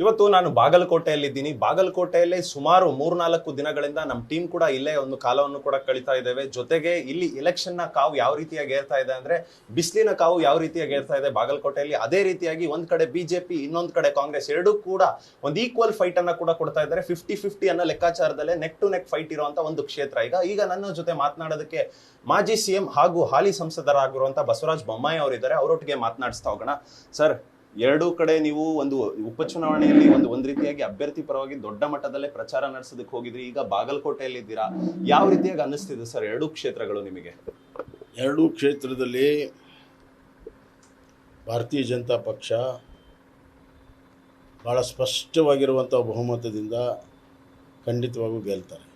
ಇವತ್ತು ನಾನು ಬಾಗಲಕೋಟೆಯಲ್ಲಿದ್ದೀನಿ. ಬಾಗಲಕೋಟೆಯಲ್ಲಿ ಸುಮಾರು 3-4 ದಿನಗಳಿಂದ ನಮ್ಮ ಟೀಮ್ ಕೂಡ ಇಲ್ಲೇ ಒಂದು ಕಾಲವನ್ನು ಕೂಡ ಕಳೀತಾ ಇದ್ದೇವೆ. ಜೊತೆಗೆ ಇಲ್ಲಿ ಎಲೆಕ್ಷನ್ ನ ಕಾವು ಯಾವ ರೀತಿಯಾಗಿ ಏರ್ತಾ ಇದೆ ಅಂದ್ರೆ ಬಿಸಿಲಿನ ಕಾವು ಯಾವ ರೀತಿಯಾಗಿ ಏರ್ತಾ ಇದೆ ಬಾಗಲಕೋಟೆಯಲ್ಲಿ, ಅದೇ ರೀತಿಯಾಗಿ ಒಂದ್ ಕಡೆ ಬಿಜೆಪಿ, ಇನ್ನೊಂದ್ ಕಡೆ ಕಾಂಗ್ರೆಸ್, ಎರಡೂ ಕೂಡ ಒಂದು ಈಕ್ವಲ್ ಫೈಟ್ ಅನ್ನ ಕೂಡ ಕೊಡ್ತಾ ಇದ್ದಾರೆ. 50-50 ಅನ್ನೋ ಲೆಕ್ಕಾಚಾರದಲ್ಲೇ ನೆಕ್ ಟು ನೆಕ್ ಫೈಟ್ ಇರುವಂತ ಒಂದು ಕ್ಷೇತ್ರ. ಈಗ ನನ್ನ ಜೊತೆ ಮಾತನಾಡೋದಕ್ಕೆ ಮಾಜಿ ಸಿಎಂ ಹಾಗೂ ಹಾಲಿ ಸಂಸದರಾಗಿರುವಂತ ಬಸವರಾಜ ಬೊಮ್ಮಾಯಿ ಅವರಿದ್ದಾರೆ. ಅವರೊಟ್ಟಿಗೆ ಮಾತನಾಡಿಸ್ತಾ ಹೋಗೋಣ. ಸರ್, ಎರಡೂ ಕಡೆ ನೀವು ಒಂದು ಉಪಚುನಾವಣೆಯಲ್ಲಿ ಒಂದ್ ರೀತಿಯಾಗಿ ಅಭ್ಯರ್ಥಿ ಪರವಾಗಿ ದೊಡ್ಡ ಮಟ್ಟದಲ್ಲೇ ಪ್ರಚಾರ ನಡೆಸೋದಕ್ಕೆ ಹೋಗಿದ್ರಿ. ಈಗ ಬಾಗಲಕೋಟೆಯಲ್ಲಿ ಇದ್ದೀರಾ. ಯಾವ ರೀತಿಯಾಗಿ ಅನ್ನಿಸ್ತಿದೆ ಸರ್ ಎರಡೂ ಕ್ಷೇತ್ರಗಳು ನಿಮಗೆ? ಎರಡೂ ಕ್ಷೇತ್ರದಲ್ಲಿ ಭಾರತೀಯ ಜನತಾ ಪಕ್ಷ ಭಾಳ ಸ್ಪಷ್ಟವಾಗಿರುವಂಥ ಬಹುಮತದಿಂದ ಖಂಡಿತವಾಗೂ ಗೆಲ್ತಾರೆ.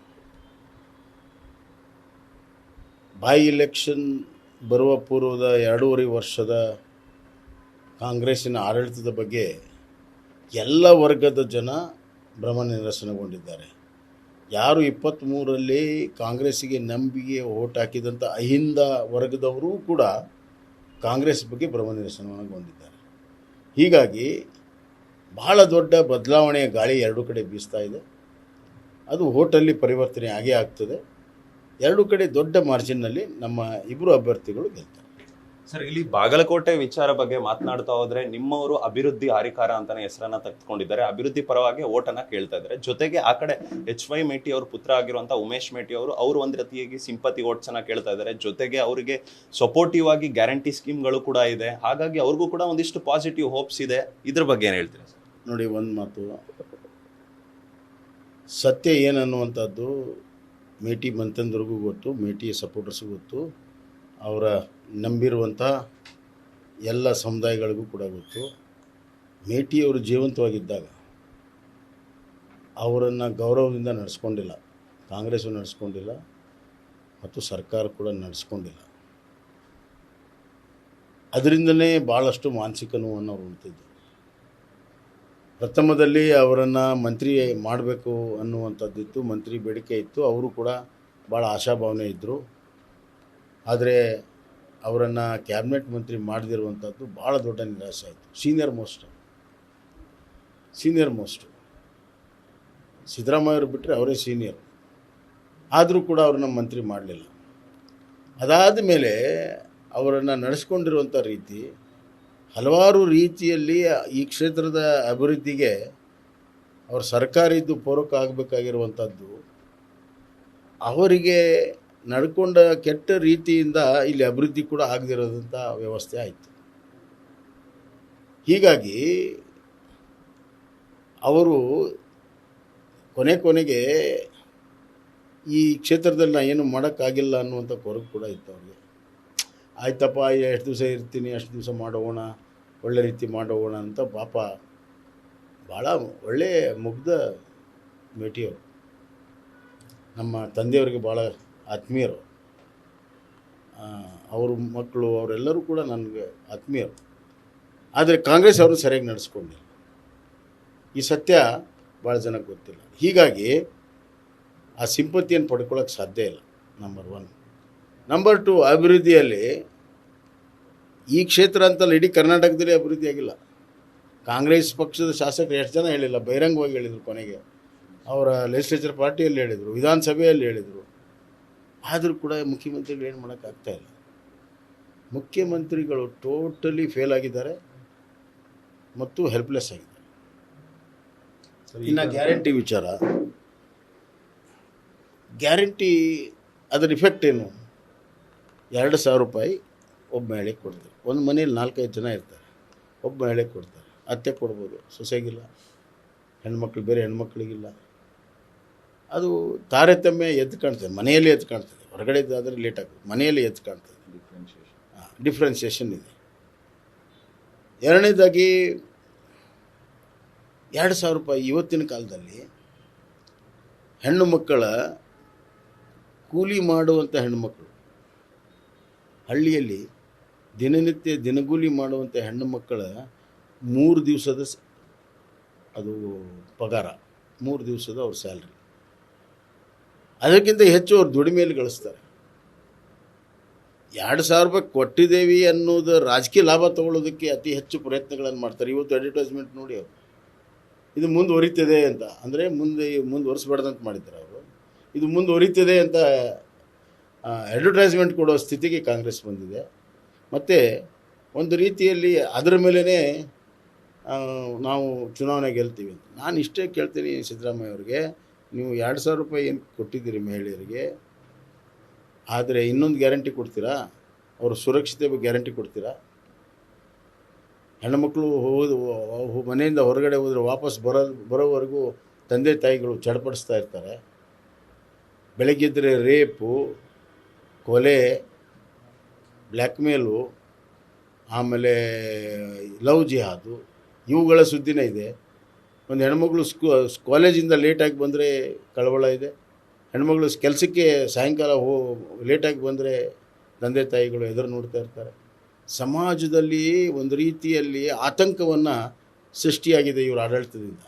ಬೈ ಎಲೆಕ್ಷನ್ ಬರುವ ಪೂರ್ವದ 2.5 ವರ್ಷದ ಕಾಂಗ್ರೆಸ್ಸಿನ ಆಡಳಿತದ ಬಗ್ಗೆ ಎಲ್ಲ ವರ್ಗದ ಜನ ಭ್ರಮ ನಿರಸನಗೊಂಡಿದ್ದಾರೆ. ಯಾರು 23ರಲ್ಲಿ ಕಾಂಗ್ರೆಸ್ಸಿಗೆ ನಂಬಿಕೆ ಓಟ್ ಹಾಕಿದಂಥ ಅಹಿಂದ ವರ್ಗದವರೂ ಕೂಡ ಕಾಂಗ್ರೆಸ್ ಬಗ್ಗೆ ಭ್ರಮ ನಿರಸನಗೊಂಡಿದ್ದಾರೆ. ಹೀಗಾಗಿ ಬಹಳ ದೊಡ್ಡ ಬದಲಾವಣೆಯ ಗಾಳಿ ಎರಡೂ ಕಡೆ ಬೀಸ್ತಾ ಇದೆ. ಅದು ಓಟಲ್ಲಿ ಪರಿವರ್ತನೆ ಆಗೇ ಆಗ್ತದೆ. ಎರಡೂ ಕಡೆ ದೊಡ್ಡ ಮಾರ್ಜಿನ್ನಲ್ಲಿ ನಮ್ಮ ಇಬ್ಬರು ಅಭ್ಯರ್ಥಿಗಳು ಗೆಲ್ತಾರೆ. ಸರ್, ಇಲ್ಲಿ ಬಾಗಲಕೋಟೆ ವಿಚಾರ ಬಗ್ಗೆ ಮಾತನಾಡ್ತಾ ಹೋದ್ರೆ ನಿಮ್ಮವರು ಅಭಿವೃದ್ಧಿ ಹಾರಿಕಾರ ಅಂತಾನೆ ಹೆಸರನ್ನ ತೆಗೆದುಕೊಂಡಿದ್ದಾರೆ. ಅಭಿವೃದ್ಧಿ ಪರವಾಗಿ ಓಟನ್ನ ಕೇಳ್ತಾ ಇದ್ದಾರೆ. ಜೊತೆಗೆ ಆ ಕಡೆ HY ಮೇಟಿ ಅವ್ರ ಪುತ್ರ ಆಗಿರುವಂತಹ ಉಮೇಶ್ ಮೇಟಿ ಅವರು ಒಂದ್ ರೀತಿಯಾಗಿ ಸಿಂಪತಿ ಓಟ್ಸ್ ಅನ್ನ ಕೇಳ್ತಾ ಇದ್ದಾರೆ. ಜೊತೆಗೆ ಅವರಿಗೆ ಸಪೋರ್ಟಿವ್ ಆಗಿ ಗ್ಯಾರಂಟಿ ಸ್ಕೀಮ್ಗಳು ಕೂಡ ಇದೆ. ಹಾಗಾಗಿ ಅವ್ರಿಗೂ ಕೂಡ ಒಂದಿಷ್ಟು ಪಾಸಿಟಿವ್ ಹೋಪ್ಸ್ ಇದೆ. ಇದ್ರ ಬಗ್ಗೆ ಏನ್ ಹೇಳ್ತೀರಾ ಸರ್? ನೋಡಿ, ಒಂದು ಮಾತು, ಸತ್ಯ ಏನನ್ನುವಂಥದ್ದು ಮೇಟಿ ಮಂತಂದ್ರಿಗೂ ಗೊತ್ತು, ಮೇಟಿಯ ಸಪೋರ್ಟರ್ಸ್ಗೂ ಗೊತ್ತು, ಅವರ ನಂಬಿರುವಂಥ ಎಲ್ಲ ಸಮುದಾಯಗಳಿಗೂ ಕೂಡ ಗೊತ್ತು. ಮೇಟಿಯವರು ಜೀವಂತವಾಗಿದ್ದಾಗ ಅವರನ್ನು ಗೌರವದಿಂದ ನಡೆಸ್ಕೊಂಡಿಲ್ಲ, ಕಾಂಗ್ರೆಸ್ಸು ನಡೆಸ್ಕೊಂಡಿಲ್ಲ ಮತ್ತು ಸರ್ಕಾರ ಕೂಡ ನಡೆಸ್ಕೊಂಡಿಲ್ಲ. ಅದರಿಂದಲೇ ಭಾಳಷ್ಟು ಮಾನಸಿಕ ನೋವನ್ನು ಅವರು ಉಂಟಿದ್ದು. ಪ್ರಥಮದಲ್ಲಿ ಅವರನ್ನು ಮಂತ್ರಿ ಮಾಡಬೇಕು ಅನ್ನುವಂಥದ್ದಿತ್ತು, ಮಂತ್ರಿ ಬೇಡಿಕೆ ಇತ್ತು. ಅವರು ಕೂಡ ಭಾಳ ಆಶಾಭಾವನೆ ಇದ್ದರು. ಆದರೆ ಅವರನ್ನು ಕ್ಯಾಬಿನೆಟ್ ಮಂತ್ರಿ ಮಾಡದಿರುವಂಥದ್ದು ಭಾಳ ದೊಡ್ಡ ನಿರಾಸೆ ಆಯಿತು. ಸೀನಿಯರ್ ಮೋಸ್ಟು ಸಿದ್ದರಾಮಯ್ಯವರು ಬಿಟ್ಟರೆ ಅವರೇ ಸೀನಿಯರ್. ಆದರೂ ಕೂಡ ಅವ್ರನ್ನ ಮಂತ್ರಿ ಮಾಡಲಿಲ್ಲ. ಅದಾದ ಮೇಲೆ ಅವರನ್ನು ನಡೆಸ್ಕೊಂಡಿರುವಂಥ ರೀತಿ ಹಲವಾರು ರೀತಿಯಲ್ಲಿ ಈ ಕ್ಷೇತ್ರದ ಅಭಿವೃದ್ಧಿಗೆ ಅವ್ರ ಸರ್ಕಾರ ಇದ್ದು ಪೂರಕ ಆಗಬೇಕಾಗಿರುವಂಥದ್ದು ಅವರಿಗೆ ನಡ್ಕೊಂಡ ಕೆಟ್ಟ ರೀತಿಯಿಂದ ಇಲ್ಲಿ ಅಭಿವೃದ್ಧಿ ಕೂಡ ಆಗದಿರೋದಂಥ ವ್ಯವಸ್ಥೆ ಆಯಿತು. ಹೀಗಾಗಿ ಅವರು ಕೊನೆಗೆ ಈ ಕ್ಷೇತ್ರದಲ್ಲಿ ನಾನು ಏನು ಮಾಡೋಕ್ಕಾಗಿಲ್ಲ ಅನ್ನುವಂಥ ಕೊರಗು ಕೂಡ ಇತ್ತು ಅವ್ರಿಗೆ. ಆಯ್ತಪ್ಪ, ಎಷ್ಟು ದಿವಸ ಇರ್ತೀನಿ, ಅಷ್ಟು ದಿವಸ ಮಾಡೋಣ, ಒಳ್ಳೆ ರೀತಿ ಮಾಡೋಣ ಅಂತ ಪಾಪ ಭಾಳ ಒಳ್ಳೆಯ ಮುಗ್ಧ ಮೇಟಿಯವರು, ನಮ್ಮ ತಂದೆಯವರಿಗೆ ಭಾಳ ಆತ್ಮೀಯರು. ಅವ್ರ ಮಕ್ಕಳು ಅವರೆಲ್ಲರೂ ಕೂಡ ನನಗೆ ಆತ್ಮೀಯರು. ಆದರೆ ಕಾಂಗ್ರೆಸ್ ಅವರು ಸರಿಯಾಗಿ ನಡೆಸ್ಕೊಂಡಿಲ್ಲ. ಈ ಸತ್ಯ ಭಾಳ ಜನಕ್ಕೆ ಗೊತ್ತಿಲ್ಲ. ಹೀಗಾಗಿ ಆ ಸಿಂಪತಿಯನ್ನು ಪಡ್ಕೊಳ್ಳೋಕ್ಕೆ ಸಾಧ್ಯ ಇಲ್ಲ. ನಂಬರ್ 1. ನಂಬರ್ 2, ಅಭಿವೃದ್ಧಿಯಲ್ಲಿ ಈ ಕ್ಷೇತ್ರ ಅಂತಲ್ಲ, ಇಡೀ ಕರ್ನಾಟಕದಲ್ಲಿ ಅಭಿವೃದ್ಧಿ ಆಗಿಲ್ಲ. ಕಾಂಗ್ರೆಸ್ ಪಕ್ಷದ ಶಾಸಕರು ಎಷ್ಟು ಜನ ಹೇಳಿಲ್ಲ, ಬಹಿರಂಗವಾಗಿ ಹೇಳಿದರು. ಕೊನೆಗೆ ಅವರ ಲೆಜಿಸ್ಲೇಚರ್ ಪಾರ್ಟಿಯಲ್ಲಿ ಹೇಳಿದರು, ವಿಧಾನಸಭೆಯಲ್ಲಿ ಹೇಳಿದರು. ಆದರೂ ಕೂಡ ಮುಖ್ಯಮಂತ್ರಿಗಳು ಏನು ಮಾಡೋಕ್ಕಾಗ್ತಾಯಿಲ್ಲ. ಮುಖ್ಯಮಂತ್ರಿಗಳು ಟೋಟಲಿ ಫೇಲ್ ಆಗಿದ್ದಾರೆ ಮತ್ತು ಹೆಲ್ಪ್ಲೆಸ್ ಆಗಿದ್ದಾರೆ. ಇನ್ನು ಗ್ಯಾರಂಟಿ ವಿಚಾರ, ಗ್ಯಾರಂಟಿ ಅದರ ಇಫೆಕ್ಟ್ ಏನು? 2,000 ರೂಪಾಯಿ ಒಬ್ಬ ಮಹಿಳೆಗೆ ಕೊಡ್ತಾರೆ. ಒಂದು ಮನೇಲಿ 4-5 ಜನ ಇರ್ತಾರೆ, ಒಬ್ಬ ಮಹಿಳೆಗೆ ಕೊಡ್ತಾರೆ. ಅತ್ತೆ ಕೊಡ್ಬೋದು, ಸೊಸೆಗಿಲ್ಲ, ಹೆಣ್ಮಕ್ಳು ಬೇರೆ ಹೆಣ್ಮಕ್ಳಿಗಿಲ್ಲ. ಅದು ತಾರತಮ್ಯ ಎದ್ದು ಕಾಣ್ತದೆ. ಮನೆಯಲ್ಲಿ ಎದ್ದು ಕಾಣ್ತದೆ, ಹೊರಗಡೆ ಆದರೆ ಲೇಟ್ ಆಗ್ತದೆ. ಮನೆಯಲ್ಲಿ ಎದ್ದು ಕಾಣ್ತದೆ. ಡಿಫ್ರೆನ್ಸಿಯೇಷನ್ ಇದೆ. ಎರಡನೇದಾಗಿ 2,000 ರೂಪಾಯಿ ಇವತ್ತಿನ ಕಾಲದಲ್ಲಿ ಹೆಣ್ಣು ಮಕ್ಕಳ ಕೂಲಿ ಮಾಡುವಂಥ ಹೆಣ್ಣುಮಕ್ಕಳು, ಹಳ್ಳಿಯಲ್ಲಿ ದಿನನಿತ್ಯ ದಿನಗೂಲಿ ಮಾಡುವಂಥ ಹೆಣ್ಣು ಮಕ್ಕಳ 3 ದಿವಸದ ಅದು ಪಗಾರ, 3 ದಿವಸದ ಅವ್ರ ಸ್ಯಾಲ್ರಿ. ಅದಕ್ಕಿಂತ ಹೆಚ್ಚು ಅವ್ರು ದುಡಿಮೆಯಲ್ಲಿ ಗಳಿಸ್ತಾರೆ. 2,000 ರೂಪಾಯಿ ಕೊಟ್ಟಿದ್ದೇವೆ ಅನ್ನೋದು ರಾಜಕೀಯ ಲಾಭ ತೊಗೊಳ್ಳೋದಕ್ಕೆ ಅತಿ ಹೆಚ್ಚು ಪ್ರಯತ್ನಗಳನ್ನು ಮಾಡ್ತಾರೆ. ಇವತ್ತು ಅಡ್ವರ್ಟೈಸ್ಮೆಂಟ್ ನೋಡಿ, ಅವರು ಇದು ಮುಂದುವರಿತದೆ ಅಂತ, ಅಂದರೆ ಮುಂದುವರಿಸಬಾರ್ದಂತ ಮಾಡಿದ್ದಾರೆ ಅವರು. ಇದು ಮುಂದುವರಿತದೆ ಅಂತ ಅಡ್ವರ್ಟೈಸ್ಮೆಂಟ್ ಕೊಡೋ ಸ್ಥಿತಿಗೆ ಕಾಂಗ್ರೆಸ್ ಬಂದಿದೆ. ಮತ್ತು ಒಂದು ರೀತಿಯಲ್ಲಿ ಅದರ ಮೇಲೇ ನಾವು ಚುನಾವಣೆ ಗೆಲ್ತೀವಿ ಅಂತ. ನಾನು ಇಷ್ಟೇ ಕೇಳ್ತೀನಿ ಸಿದ್ದರಾಮಯ್ಯ ಅವ್ರಿಗೆ, ನೀವು 2,000 ರೂಪಾಯಿ ಏನು ಕೊಟ್ಟಿದ್ದೀರಿ ಮಹಿಳೆಯರಿಗೆ, ಆದರೆ ಇನ್ನೊಂದು ಗ್ಯಾರಂಟಿ ಕೊಡ್ತೀರಾ? ಅವ್ರ ಸುರಕ್ಷತೆ ಬಗ್ಗೆ ಗ್ಯಾರಂಟಿ ಕೊಡ್ತೀರಾ? ಹೆಣ್ಣುಮಕ್ಕಳು ಮನೆಯಿಂದ ಹೊರಗಡೆ ಹೋದರೆ ವಾಪಸ್ ಬರೋವರೆಗೂ ತಂದೆ ತಾಯಿಗಳು ಚಡಪಡಿಸ್ತಾ ಇರ್ತಾರೆ. ಬೆಳಗ್ಗೆದ್ದರೆ ರೇಪು, ಕೊಲೆ, ಬ್ಲ್ಯಾಕ್ಮೇಲು, ಆಮೇಲೆ ಲವ್ ಜಿಹಾದು, ಇವುಗಳ ಸುದ್ದಿನೇ ಇದೆ. ಒಂದು ಹೆಣ್ಮಗಳು ಕಾಲೇಜಿಂದ ಲೇಟಾಗಿ ಬಂದರೆ ಕಳವಳ ಇದೆ. ಹೆಣ್ಮಗಳು ಕೆಲಸಕ್ಕೆ ಸಾಯಂಕಾಲ ಲೇಟಾಗಿ ಬಂದರೆ ತಂದೆ ತಾಯಿಗಳು ಎದುರು ನೋಡ್ತಾ ಇರ್ತಾರೆ. ಸಮಾಜದಲ್ಲಿ ಒಂದು ರೀತಿಯಲ್ಲಿ ಆತಂಕವನ್ನು ಸೃಷ್ಟಿಯಾಗಿದೆ ಇವರ ಆಡಳಿತದಿಂದ,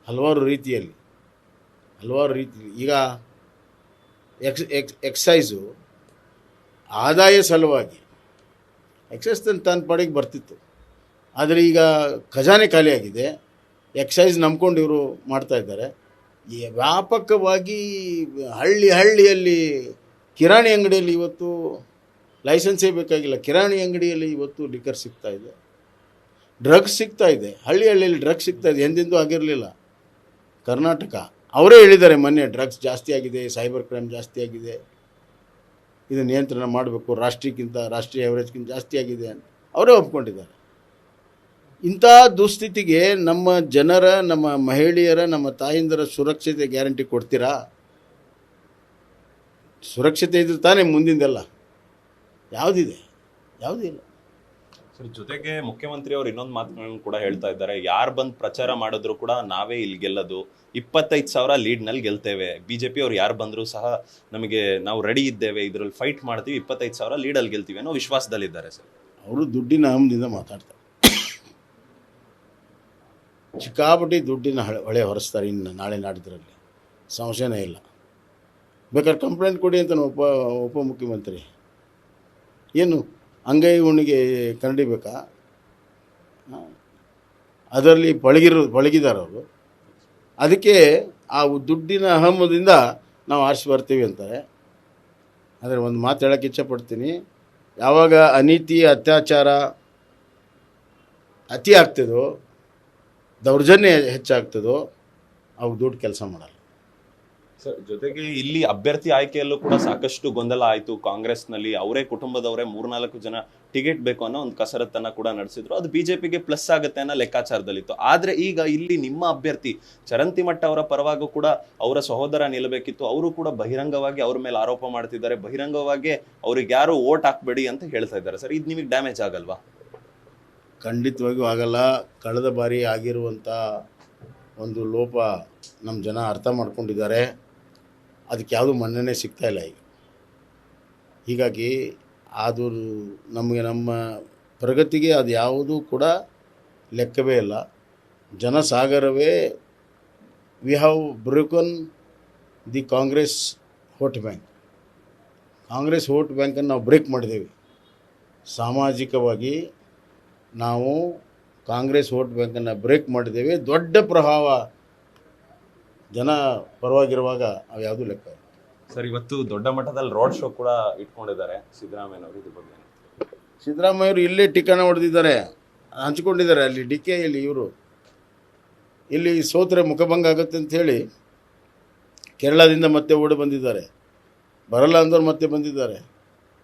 ಹಲವಾರು ರೀತಿಯಲ್ಲಿ. ಈಗ ಎಕ್ಸೈಸು ಆದಾಯ ಸಲುವಾಗಿ ಎಕ್ಸೈಸ್ ತನ್ನ ಪಾಡಿಗೆ ಬರ್ತಿತ್ತು, ಆದರೆ ಈಗ ಖಜಾನೆ ಖಾಲಿಯಾಗಿದೆ. ಎಕ್ಸೈಸ್ ನಂಬ್ಕೊಂಡು ಇವರು ಮಾಡ್ತಾಯಿದ್ದಾರೆ. ವ್ಯಾಪಕವಾಗಿ ಹಳ್ಳಿಯಲ್ಲಿ ಕಿರಾಣಿ ಅಂಗಡಿಯಲ್ಲಿ ಇವತ್ತು ಲೈಸೆನ್ಸೇ ಬೇಕಾಗಿಲ್ಲ, ಕಿರಾಣಿ ಅಂಗಡಿಯಲ್ಲಿ ಇವತ್ತು ಲಿಕ್ಕರ್ ಸಿಗ್ತಾಯಿದೆ, ಡ್ರಗ್ಸ್ ಸಿಗ್ತಾಯಿದೆ. ಹಳ್ಳಿಯಲ್ಲಿ ಡ್ರಗ್ಸ್ ಸಿಗ್ತಾಯಿದೆ, ಎಂದೆಂದೂ ಆಗಿರಲಿಲ್ಲ. ಕರ್ನಾಟಕ ಅವರೇ ಹೇಳಿದ್ದಾರೆ ಮೊನ್ನೆ, ಡ್ರಗ್ಸ್ ಜಾಸ್ತಿ ಆಗಿದೆ, ಸೈಬರ್ ಕ್ರೈಮ್ ಜಾಸ್ತಿ ಆಗಿದೆ, ಇದು ನಿಯಂತ್ರಣ ಮಾಡಬೇಕು, ರಾಷ್ಟ್ರೀಯ ಆ್ಯಾವ್ರೇಜ್ಗಿಂತ ಜಾಸ್ತಿ ಆಗಿದೆ ಅಂತ ಅವರೇ ಒಪ್ಕೊಂಡಿದ್ದಾರೆ. ಇಂಥ ದುಸ್ಥಿತಿಗೆ ನಮ್ಮ ಜನರ, ನಮ್ಮ ಮಹಿಳೆಯರ, ನಮ್ಮ ತಾಯಿಂದರ ಸುರಕ್ಷತೆ ಗ್ಯಾರಂಟಿ ಕೊಡ್ತೀರಾ? ಸುರಕ್ಷತೆ ಇದ್ರೆ ತಾನೇ ಮುಂದಿಂದೆಲ್ಲ. ಯಾವುದಿದೆ? ಯಾವುದೂ ಇಲ್ಲ. ಸರ್, ಜೊತೆಗೆ ಮುಖ್ಯಮಂತ್ರಿ ಅವರು ಇನ್ನೊಂದು ಮಾತುಗಳನ್ನು ಕೂಡ ಹೇಳ್ತಾ ಇದ್ದಾರೆ. ಯಾರು ಬಂದು ಪ್ರಚಾರ ಮಾಡಿದ್ರು ಕೂಡ ನಾವೇ ಇಲ್ಲಿ ಗೆಲ್ಲೋದು, 25,000 ಲೀಡ್ನಲ್ಲಿ ಗೆಲ್ತೇವೆ, ಬಿಜೆಪಿ ಅವ್ರು ಯಾರು ಬಂದರೂ ಸಹ ನಮಗೆ ನಾವು ರೆಡಿ ಇದ್ದೇವೆ, ಇದರಲ್ಲಿ ಫೈಟ್ ಮಾಡ್ತೀವಿ, 25,000 ಲೀಡಲ್ಲಿ ಗೆಲ್ತೀವಿ ಅನ್ನೋ ವಿಶ್ವಾಸದಲ್ಲಿದ್ದಾರೆ ಸರ್. ಅವರು ದುಡ್ಡಿನ ಅಹಂದಿಂದ ಮಾತಾಡ್ತಾರೆ. ಚಿಕ್ಕಾಪಟ್ಟಿ ದುಡ್ಡಿನ ಹೊಳೆ ಹೊರಿಸ್ತಾರೆ. ಇನ್ನು ನಾಳೆ ನಾಡಿದ್ರಲ್ಲಿ ಸಂಶಯನೇ ಇಲ್ಲ. ಬೇಕಾದ್ರೆ ಕಂಪ್ಲೇಂಟ್ ಕೊಡಿ ಅಂತ ಉಪಮುಖ್ಯಮಂತ್ರಿ. ಏನು ಅಂಗೈ ಹುಣ್ಣಿಗೆ ಕನ್ನಡಿ ಬೇಕಾ? ಅದರಲ್ಲಿ ಪಳಗಿದ್ದಾರೆ ಅವರು. ಅದಕ್ಕೆ ಆ ದುಡ್ಡಿನ ಅಹಮದಿಂದ ನಾವು ಆರಿಸಿ ಬರ್ತೀವಿ ಅಂತಾರೆ. ಆದರೆ ಒಂದು ಮಾತು ಹೇಳೋಕ್ಕೆ ಇಚ್ಛಪಡ್ತೀನಿ, ಯಾವಾಗ ಅನೀತಿ, ಅತ್ಯಾಚಾರ ಅತಿ ಆಗ್ತದೋ, ದೌರ್ಜನ್ಯ ಹೆಚ್ಚಾಗ್ತದೋ, ಅವು ದುಡ್ಡು ಕೆಲಸ ಮಾಡಲ್ಲ. ಸರ್, ಜೊತೆಗೆ ಇಲ್ಲಿ ಅಭ್ಯರ್ಥಿ ಆಯ್ಕೆಯಲ್ಲೂ ಕೂಡ ಸಾಕಷ್ಟು ಗೊಂದಲ ಆಯಿತು. ಕಾಂಗ್ರೆಸ್ನಲ್ಲಿ ಅವರೇ ಕುಟುಂಬದವರೇ 3-4 ಜನ ಟಿಕೆಟ್ ಬೇಕು ಅನ್ನೋ ಒಂದು ಕಸರತ್ತನ್ನು ಕೂಡ ನಡೆಸಿದ್ರು. ಅದು ಬಿಜೆಪಿಗೆ ಪ್ಲಸ್ ಆಗುತ್ತೆ ಅನ್ನೋ ಲೆಕ್ಕಾಚಾರದಲ್ಲಿತ್ತು. ಆದರೆ ಈಗ ಇಲ್ಲಿ ನಿಮ್ಮ ಅಭ್ಯರ್ಥಿ ಚರಂತಿಮಠ ಅವರ ಪರವಾಗೂ ಕೂಡ ಅವರ ಸಹೋದರ ನಿಲ್ಲಬೇಕಿತ್ತು. ಅವರು ಕೂಡ ಬಹಿರಂಗವಾಗಿ ಅವ್ರ ಮೇಲೆ ಆರೋಪ ಮಾಡ್ತಿದ್ದಾರೆ. ಬಹಿರಂಗವಾಗಿ ಅವ್ರಿಗೆ ಯಾರು ವೋಟ್ ಹಾಕಬೇಡಿ ಅಂತ ಹೇಳ್ತಾ ಇದ್ದಾರೆ. ಸರ್, ಇದು ನಿಮಗೆ ಡ್ಯಾಮೇಜ್ ಆಗಲ್ವಾ? ಖಂಡಿತವಾಗಿಯೂ ಆಗಲ್ಲ. ಕಳೆದ ಬಾರಿ ಆಗಿರುವಂಥ ಒಂದು ಲೋಪ ನಮ್ಮ ಜನ ಅರ್ಥ ಮಾಡ್ಕೊಂಡಿದ್ದಾರೆ. ಅದಕ್ಕೆ ಯಾವುದೂ ಮನ್ನಣೆ ಸಿಗ್ತಾಯಿಲ್ಲ ಈಗ. ಹೀಗಾಗಿ ಅದು ನಮ್ಮ ಪ್ರಗತಿಗೆ ಅದು ಯಾವುದೂ ಕೂಡ ಲೆಕ್ಕವೇ ಇಲ್ಲ. ಜನಸಾಗರವೇ we have broken the Congress vote bank. Congress vote ಬ್ಯಾಂಕನ್ನು ನಾವು ಬ್ರೇಕ್ ಮಾಡಿದ್ದೇವೆ. ಸಾಮಾಜಿಕವಾಗಿ ನಾವು ಕಾಂಗ್ರೆಸ್ ವೋಟ್ ಬ್ಯಾಂಕನ್ನು ಬ್ರೇಕ್ ಮಾಡಿದ್ದೇವೆ. ದೊಡ್ಡ ಪ್ರಭಾವ ಜನ ಪರವಾಗಿರುವಾಗ ಅವು ಯಾವುದೂ ಲೆಕ್ಕ ಇಲ್ಲ. ಸರ್, ಇವತ್ತು ದೊಡ್ಡ ಮಟ್ಟದಲ್ಲಿ ರೋಡ್ ಶೋ ಕೂಡ ಇಟ್ಕೊಂಡಿದ್ದಾರೆ ಸಿದ್ದರಾಮಯ್ಯನವರು. ಇದ್ರ ಬಗ್ಗೆ ಸಿದ್ದರಾಮಯ್ಯವರು ಇಲ್ಲೇ ಠಿಕಾಣ ಹೊಡೆದಿದ್ದಾರೆ, ಹಂಚ್ಕೊಂಡಿದ್ದಾರೆ. ಅಲ್ಲಿ ಡಿಕೆಯಲ್ಲಿ ಇವರು ಇಲ್ಲಿ ಸೋತರೆ ಮುಖಭಂಗ ಆಗುತ್ತೆ ಅಂತ ಹೇಳಿ ಕೇರಳದಿಂದ ಮತ್ತೆ ಓಡಿ ಬಂದಿದ್ದಾರೆ. ಬರಲ್ಲ ಅಂದವ್ರು ಮತ್ತೆ ಬಂದಿದ್ದಾರೆ.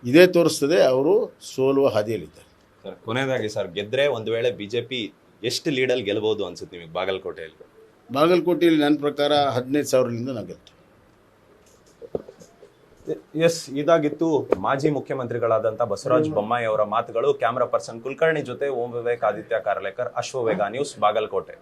ಇದೇ ತೋರಿಸ್ತದೆ ಅವರು ಸೋಲುವ ಹಾದಿಯಲ್ಲಿದ್ದಾರೆ. ಸರ್, ಕೊನೆಯದಾಗಿ ಸರ್, ಗೆದ್ರೆ ಒಂದು ವೇಳೆ ಬಿಜೆಪಿ ಎಷ್ಟು ಲೀಡಲ್ಲಿ ಗೆಲ್ಬಹುದು ಅನ್ಸುತ್ತೆ ನಿಮಗೆ ಬಾಗಲಕೋಟೆಯಲ್ಲಿ? ಬಾಗಲಕೋಟೆಯಲ್ಲಿ ನನ್ನ ಪ್ರಕಾರ 15,000ರಿಂದ ನಾವು ಗೆಲ್ತೀವಿ. ಎಸ್, ಇದಾಗಿತ್ತು ಮಾಜಿ ಮುಖ್ಯಮಂತ್ರಿಗಳಾದಂಥ ಬಸವರಾಜ ಬೊಮ್ಮಾಯಿ ಅವರ ಮಾತುಗಳು. ಕ್ಯಾಮರಾ ಪರ್ಸನ್ ಕುಲಕರ್ಣಿ ಜೊತೆ ಓಂ ವಿವೇಕ್, ಆದಿತ್ಯ ಕಾರ್ಲೇಕರ್, ಅಶ್ವವೇಗ ನ್ಯೂಸ್, ಬಾಗಲಕೋಟೆ.